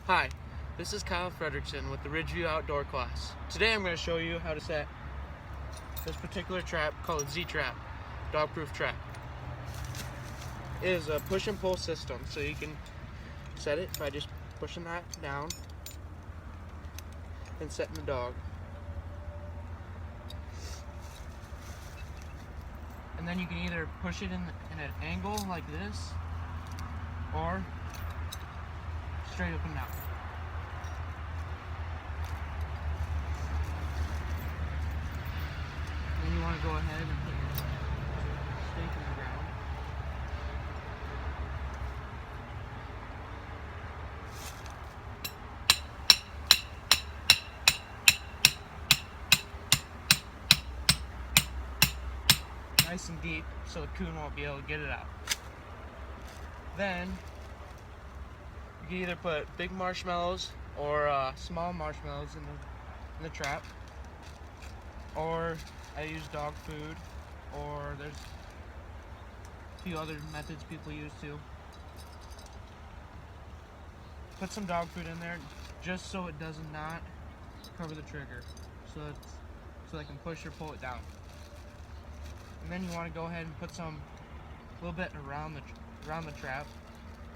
Hi, this is Kyle Fredrickson with the Ridgeview Outdoor class. Today I'm going to show you how to set this particular trap called a Z-trap, dog-proof trap. It is a push and pull system, so you can set it by just pushing that down and setting the dog. And then you can either push it in an angle like this, or straight up and down. Then you want to go ahead and put your stake in the ground. Nice and deep, so the coon won't be able to get it out. Then you can either put big marshmallows or small marshmallows in the trap, or I use dog food, or there's a few other methods people use too. Put some dog food in there just so it does not cover the trigger, so they can push or pull it down. And then you want to go ahead and put a little bit around the trap,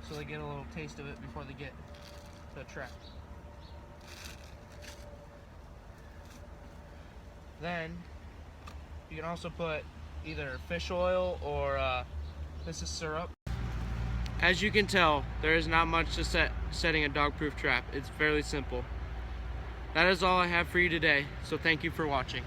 so they get a little taste of it before they get the trap. Then you can also put either fish oil or this is syrup. As you can tell, there is not much to setting a dog-proof trap. It's fairly simple. That is all I have for you today, so thank you for watching.